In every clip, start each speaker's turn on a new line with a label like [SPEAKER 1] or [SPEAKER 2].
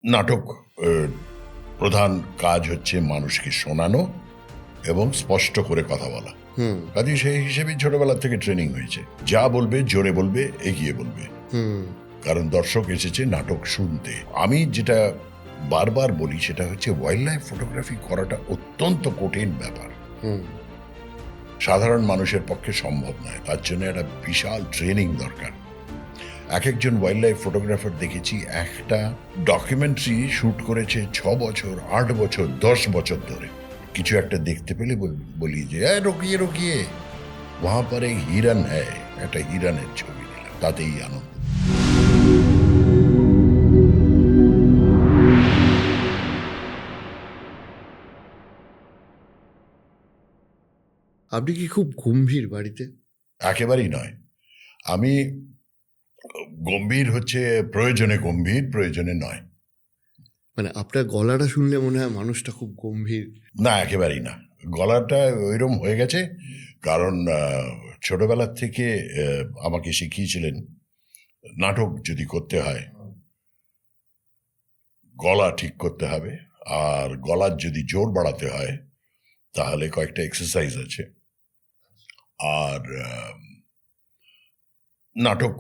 [SPEAKER 1] নাটক প্রধান কাজ হচ্ছে মানুষকে শোনানো এবং স্পষ্ট করে কথা বলা। কাজে সেই হিসেবে ছোটবেলা থেকে ট্রেনিং হয়েছে, যা বলবে জোরে বলবে, এগিয়ে বলবে, কারণ দর্শক এসেছে নাটক শুনতে। আমি যেটা বারবার বলি সেটা হচ্ছে ওয়াইল্ড লাইফ ফটোগ্রাফি করাটা অত্যন্ত কঠিন ব্যাপার, সাধারণ মানুষের পক্ষে সম্ভব নয়। তার জন্য একটা বিশাল ট্রেনিং দরকার। এক একজন ওয়াইল্ড লাইফ ফটোগ্রাফার দেখেছি একটা ডকুমেন্টারি শ্যুট করেছে 6 বছর, 8 বছর, 10 বছর ধরে। কিছু একটা দেখতে পেলে বলি যে রকিয়ে রকিয়ে ওহা পর এক হিরণ হ্যায়, একটা হিরণের ছবি নিলাম, তাতেই আনন্দ।
[SPEAKER 2] আপনি কি খুব গম্ভীর বাড়িতে?
[SPEAKER 1] একেবারেই নয়। আমি গম্ভীর হচ্ছে প্রয়োজনে গম্ভীর, প্রয়োজনে নয়।
[SPEAKER 2] মানে আপনার গলাটা শুনলে মনে হয় মানুষটা খুব গম্ভীর।
[SPEAKER 1] না, একেবারেই না। গলাটা ওইরকম হয়ে গেছে কারণ ছোটবেলার থেকে আমাকে শিখিয়েছিলেন নাটক যদি করতে হয় গলা ঠিক করতে হবে, আর গলার যদি জোর বাড়াতে হয় তাহলে কয়েকটা এক্সারসাইজ আছে। আর নাটক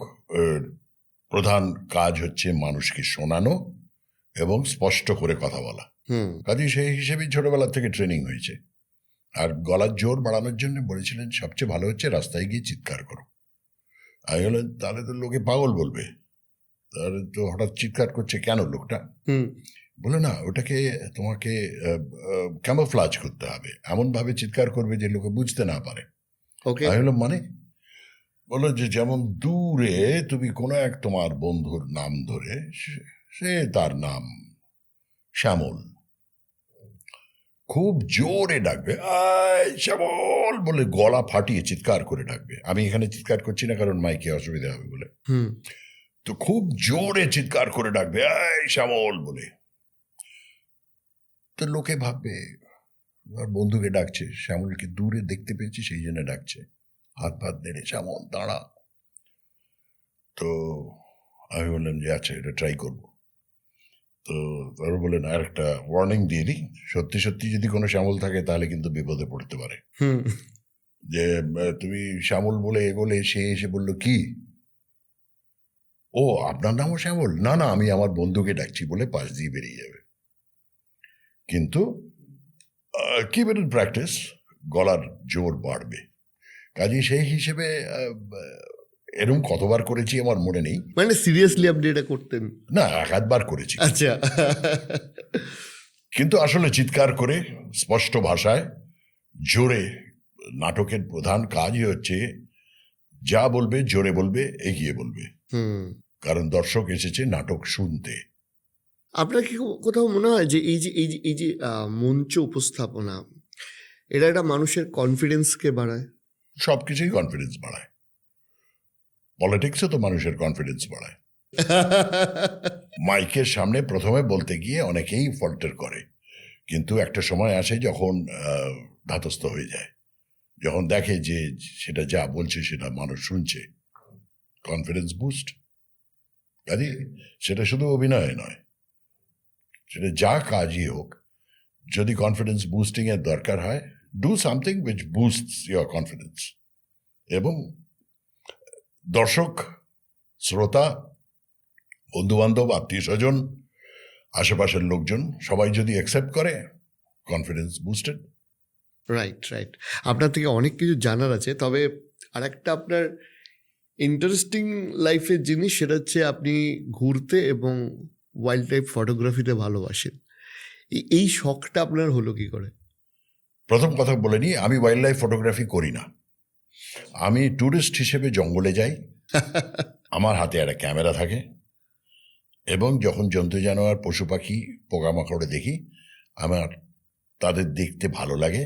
[SPEAKER 1] প্রধান কাজ হচ্ছে মানুষকে শোনানো এবং স্পষ্ট করে কথা বলা। কাজে সেই হিসেবেই ছোটবেলা থেকে ট্রেনিং হয়েছে। আর গলার জোর বাড়ানোর জন্য বলেছিলেন সবচেয়ে ভালো হচ্ছে রাস্তায় গিয়ে চিৎকার করো। আমি বললেন তাহলে তো লোকে পাগল বলবে, তাহলে তো হঠাৎ চিৎকার করছে কেন লোকটা? বলে না, ওটাকে তোমাকে ক্যামোফ্লাজ করতে হবে, এমনভাবে চিৎকার করবে যে লোকে বুঝতে না পারে। আমি বললাম মানে? বললো যে যেমন দূরে তুমি কোনো এক তোমার বন্ধুর নাম ধরে, সে তার নাম শ্যামল, খুব জোরে ডাকবে আয় শ্যামল বলে, গলা ফাটিয়ে চিৎকার করে ডাকবে। আমি এখানে চিৎকার করছি না কারণ মাইকে অসুবিধা হবে বলে, তো খুব জোরে চিৎকার করে ডাকবে আয় শ্যামল বলে। তো লোকে ভাববে বন্ধুকে ডাকছে, শ্যামলকে দূরে দেখতে পেয়েছি সেই জন্য ডাকছে, হাত ভাত নেড়ে শ্যামল দাঁড়া। তো আমি বললাম যে আচ্ছা এটা ট্রাই করবো। তো তারা বললেন আর একটা ওয়ার্নিং দিয়ে দিই, সত্যি সত্যি যদি কোনো শ্যামল থাকে তাহলে কিন্তু বিপদে পড়তে পারে। যে তুমি শ্যামল বলে এগোলে সে এসে বললো কি, ও আপনার নামও শ্যামল? না না, আমি আমার বন্ধুকে ডাকছি বলে পাশ দিয়ে বেরিয়ে যাবে। কিন্তু কিপ ইট ইন প্র্যাকটিস, গলার জোর বাড়বে। কাজে সেই হিসেবে এরকম কতবার করেছি আমার মনে নেই।
[SPEAKER 2] মানে সিরিয়াসলি আপনি এটা করতেন?
[SPEAKER 1] না, এক আধবার করেছি।
[SPEAKER 2] আচ্ছা।
[SPEAKER 1] কিন্তু আসলে চিৎকার করে স্পষ্ট ভাষায় জোরে, নাটকের প্রধান কাজই হচ্ছে যা বলবে জোরে বলবে, এগিয়ে বলবে, কারণ দর্শক এসেছে নাটক শুনতে।
[SPEAKER 2] আপনার কি কোথাও মনে হয় যে এই যে মঞ্চ উপস্থাপনা এটা একটা মানুষের কনফিডেন্সকে বাড়ায়?
[SPEAKER 1] সব কিছুই কনফিডেন্স বাড়ায়। পলিটিক্সও তো মানুষের কনফিডেন্স বাড়ায়। মাইকের সামনে প্রথমে বলতে গিয়ে অনেকেই ফল্টার করে, কিন্তু একটা সময় আসে যখন ধাতস্থ হয়ে যায়, যখন দেখে যে সেটা যা বলছে সেটা মানুষ শুনছে, কনফিডেন্স বুস্ট। কাজে সেটা শুধু অভিনয় নয়, সেটা যা কাজই হোক, যদি কনফিডেন্স বুস্টিং এর দরকার হয়, do something which বুস্টস your confidence. এবং দর্শক, শ্রোতা, বন্ধুবান্ধব, আত্মীয় স্বজন, আশেপাশের লোকজন সবাই যদি অ্যাকসেপ্ট করে, কনফিডেন্স বুস্টেড।
[SPEAKER 2] Right right. আপনার থেকে অনেক কিছু জানার আছে, তবে আর একটা আপনার ইন্টারেস্টিং লাইফের জিনিস, সেটা হচ্ছে আপনি ঘুরতে এবং ওয়াইল্ড লাইফ ফটোগ্রাফিতে ভালোবাসেন। এই শখটা আপনার হলো কি করে?
[SPEAKER 1] প্রথম কথা বলে নিই, আমি ওয়াইল্ড লাইফ ফটোগ্রাফি করি না। আমি ট্যুরিস্ট হিসেবে জঙ্গলে যাই, আমার হাতে একটা ক্যামেরা থাকে, এবং যখন জন্তু জানোয়ার, পশু পাখি, পোকামাকড়ে দেখি, আমার তাদের দেখতে ভালো লাগে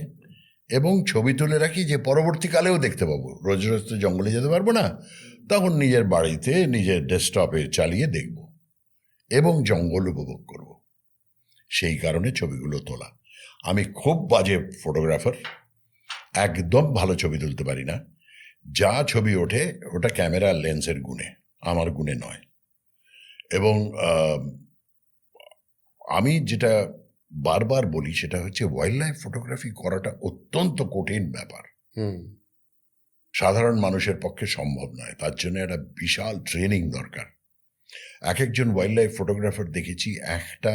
[SPEAKER 1] এবং ছবি তুলে রাখি যে পরবর্তীকালেও দেখতে পাবো। রোজ রোজ তো জঙ্গলে যেতে পারবো না, তখন নিজের বাড়িতে নিজের ডেস্কটপে চালিয়ে দেখব এবং জঙ্গল উপভোগ করব। সেই কারণে ছবিগুলো তোলা। আমি খুব বাজে ফটোগ্রাফার, একদম ভালো ছবি তুলতে পারি না। যা ছবি ওঠে ওটা ক্যামেরা লেন্সের গুণে, আমার গুণে নয়। এবং আমি যেটা বারবার বলি সেটা হচ্ছে ওয়াইল্ড লাইফ ফটোগ্রাফি করাটা অত্যন্ত কঠিন ব্যাপার,
[SPEAKER 2] হুম
[SPEAKER 1] সাধারণ মানুষের পক্ষে সম্ভব নয়। তার জন্য একটা বিশাল ট্রেনিং দরকার। এক একজন ওয়াইল্ড লাইফ ফটোগ্রাফার দেখেছি একটা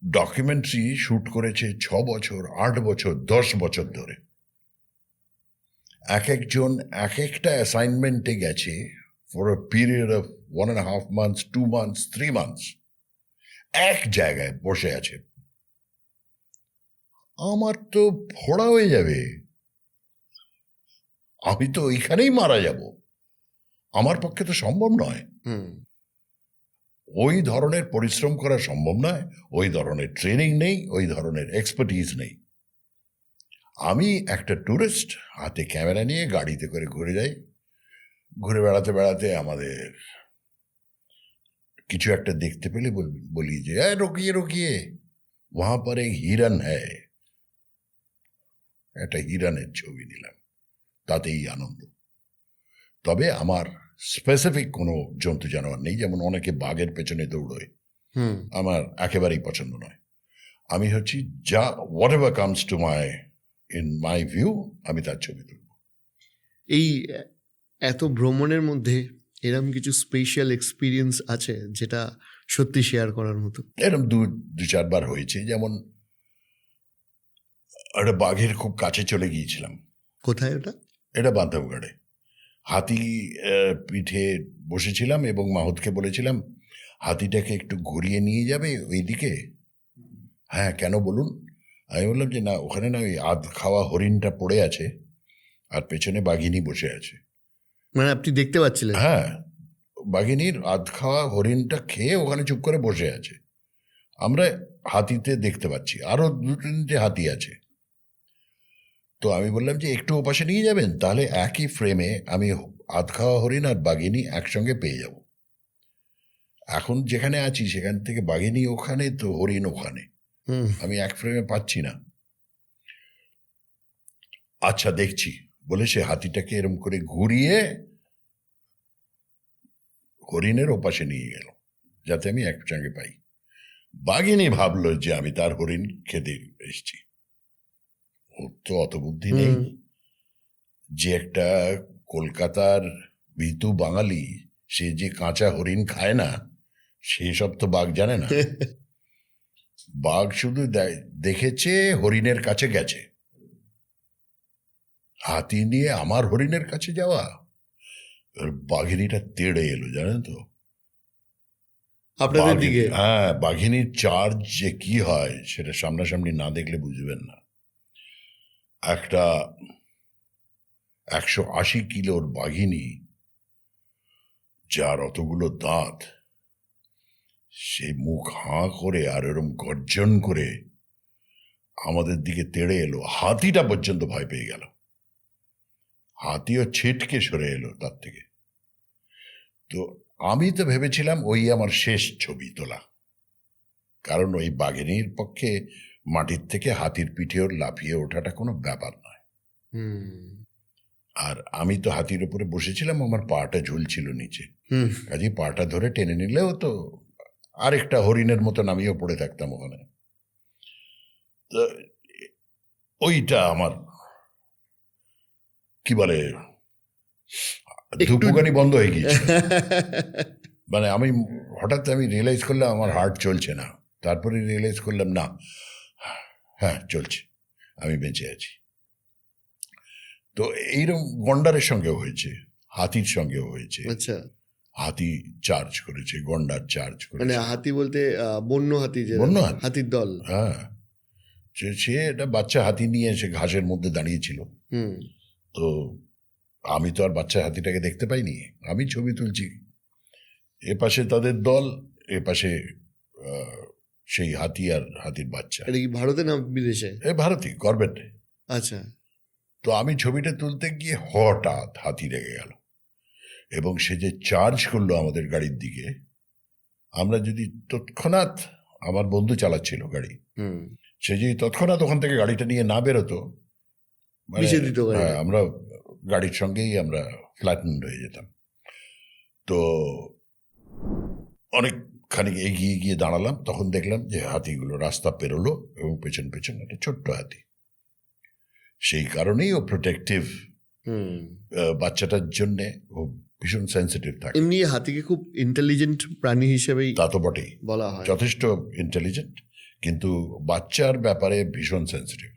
[SPEAKER 1] ডকুমেন্টারি শ্যুট করেছে 6 বছর, 8 বছর, 10 বছর ধরে। এক একজন এক একটা অ্যাসাইনমেন্টে গেছে for a period of 1.5 months, 2 months, 3 months, এক জায়গায় বসে আছে। আমার তো ফোড়া হয়ে যাবে, আমি তো ওইখানেই মারা যাব, আমার পক্ষে তো সম্ভব নয়।
[SPEAKER 2] হুম
[SPEAKER 1] ওই ধরনের পরিশ্রম করা সম্ভব নয়, ওই ধরনের ট্রেনিং নেই, ওই ধরনের এক্সপার্টিজ নেই। আমি একটা ট্যুরিস্ট, হাতে ক্যামেরা নিয়ে গাড়িতে করে ঘুরে যাই, ঘুরে বেড়াতে বেড়াতে আমাদের কিছু একটা দেখতে পেলে বলি যে রুকিয়ে রুকিয়ে ওয়াহা পর এক হিরন হ্যায়, একটা হিরনের ছবি নিলাম, তাতেই আনন্দ। তবে আমার স্পেসিফিক কোনো জন্তু জানোয়ার নেই, যেমন অনেকে বাঘের পেছনে দৌড়োয়,
[SPEAKER 2] হুম
[SPEAKER 1] আমার একেবারেই পছন্দ নয়। আমি হচ্ছি যা what ever comes to in my view, আমি তার ছবি তুলব।
[SPEAKER 2] এই এত ভ্রমণের মধ্যে এরকম কিছু স্পেশাল এক্সপিরিয়েন্স আছে যেটা সত্যি শেয়ার করার মতো?
[SPEAKER 1] এরকম দু চারবার হয়েছে, যেমন একটা বাঘের খুব কাছে চলে গিয়েছিলাম।
[SPEAKER 2] কোথায় ওটা?
[SPEAKER 1] এটা বান্ধবগড়ে। হাতি পিঠে বসেছিলাম এবং মাহুতকে বলেছিলাম হাতিটাকে একটু ঘুরিয়ে নিয়ে যাবে ওইদিকে। হ্যাঁ, কেন বলুন? আমি বললাম যে না, ওখানে না ওই আধ খাওয়া হরিণটা পড়ে আছে আর পেছনে বাঘিনী বসে আছে।
[SPEAKER 2] মানে আপনি দেখতে পাচ্ছিলেন?
[SPEAKER 1] হ্যাঁ, বাঘিনীর আধ খাওয়া হরিণটা খেয়ে ওখানে চুপ করে বসে আছে, আমরা হাতিতে দেখতে পাচ্ছি, আরো 2-3টে হাতি আছে। তো আমি বললাম যে একটু ওপাশে নিয়ে যাবেন, তাহলে একই ফ্রেমে আমি আধ খাওয়া হরিণ আর বাঘিনী একসঙ্গে পেয়ে যাব। এখন যেখানে আছি সেখান থেকে বাঘিনী ওখানে, তো হরিণ ওখানে,
[SPEAKER 2] হুম
[SPEAKER 1] আমি এক ফ্রেমে পাচ্ছি না। আচ্ছা দেখছি বলে সে হাতিটাকে এরম করে ঘুরিয়ে হরিণের ওপাশে নিয়ে গেল যাতে আমি একসঙ্গে পাই। বাঘিনী ভাবলো যে আমি তার হরিণ খেতে এসছি। ওর তো অত বুদ্ধি নেই
[SPEAKER 2] হুম।
[SPEAKER 1] যে একটা কলকাতার বিতু বাঙালি, সে যে কাঁচা হরিণ খায় না, সেসব তো বাঘ জানে না। বাঘ শুধু দেখেছে হরিণের কাছে গেছে, হাতি নিয়ে আমার হরিণের কাছে যাওয়া। বাঘিনীটা তেড়ে এলো, জানেন তো।
[SPEAKER 2] আপনাদের দিকে?
[SPEAKER 1] হ্যাঁ, বাঘিনীর চার্জ যে কি হয় সেটা সামনাসামনি না দেখলে বুঝবেন না। একটা 180 কিলোর বাঘিনী, যার অতগুলো দাঁত, সে মুখ হাঁ করে আর এরম গর্জন করে আমাদের দিকে তেড়ে এলো। হাতিটা পর্যন্ত ভয় পেয়ে গেল, হাতিও ছিটকে সরে এলো তার থেকে। তো আমি তো ভেবেছিলাম ওই আমার শেষ ছবি তোলা, কারণ ওই বাঘিনীর পক্ষে মাটির থেকে হাতির পিঠেও লাফিয়ে ওঠাটা কোনো ব্যাপার নয়।
[SPEAKER 2] হুম
[SPEAKER 1] আর আমি তো হাতির উপরে বসেছিলাম, আমার পাটা ঝুলছিল নিচে,
[SPEAKER 2] হুম
[SPEAKER 1] কাজে পাটা ধরে টেনে নিলেও তো আরেকটা হরিণের মতন আমিও পড়ে থাকতাম ওখানে। তো ওইটা আমার কি বলে, ধুপুকানি বন্ধ হয়ে গিয়েছে। মানে আমি হঠাৎ রিয়েলাইজ করলাম আমার হার্ট চলছে না, তারপরে রিয়েলাইজ করলাম না, হ্যাঁ চলছে, আমি বেঁচে আছি। তো এইরকম গন্ডারের সঙ্গেও হয়েছে, হাতির সঙ্গেও হয়েছে।
[SPEAKER 2] আচ্ছা,
[SPEAKER 1] হাতি চার্জ করেছে, গন্ডার চার্জ
[SPEAKER 2] মানে
[SPEAKER 1] করেছে।
[SPEAKER 2] হাতি বলতে বন্য হাতি, যে
[SPEAKER 1] বন্য হাতি?
[SPEAKER 2] হাতির দল?
[SPEAKER 1] হ্যাঁ, সে একটা বাচ্চা হাতি নিয়ে এসে ঘাসের মধ্যে দাঁড়িয়েছিল।
[SPEAKER 2] হুম
[SPEAKER 1] তো আমি তো আর বাচ্চা হাতিটাকে দেখতে পাইনি, আমি ছবি তুলছি, এ পাশে তাদের দল, এ পাশে সেই হাতি আর হাতির বাচ্চা।
[SPEAKER 2] এটা কি ভারতে না বিদেশে?
[SPEAKER 1] এ ভারতী গভর্নমেন্ট।
[SPEAKER 2] আচ্ছা।
[SPEAKER 1] তো আমি ছবিটা তুলতে গিয়ে হঠাৎ হাতি রেগে গেল এবং সে যে চার্জ করলো আমাদের গাড়ির দিকে, আমরা যদি তৎক্ষণাৎ, আমার বন্ধু চালাচ্ছিল গাড়ি,
[SPEAKER 2] হুম
[SPEAKER 1] সে যদি তৎক্ষণাৎ ওখান থেকে গাড়িটা নিয়ে না বেরোতো, মানে
[SPEAKER 2] মিশে দিত গাড়িটা।
[SPEAKER 1] হ্যাঁ, আমরা গাড়ির সঙ্গেই আমরা ফ্ল্যাটেন্ড হয়ে যেতাম। তো অনেক খানিক এগিয়ে গিয়ে দাঁড়ালাম, তখন দেখলাম যে হাতিগুলো রাস্তা পেরোলো এবং পেছন পেছন একটা ছোট্ট হাতি। সেই কারণেই ও প্রোটেক্টিভ, বাচ্চাটার জন্যে ও ভীষণ সেন্সিটিভ থাকে।
[SPEAKER 2] এমনি হাতিকে খুব ইন্টেলিজেন্ট প্রাণী হিসেবেই
[SPEAKER 1] তা তো বটেই,
[SPEAKER 2] বলা হয়।
[SPEAKER 1] যথেষ্ট ইন্টেলিজেন্ট, কিন্তু বাচ্চার ব্যাপারে ভীষণ সেন্সিটিভ।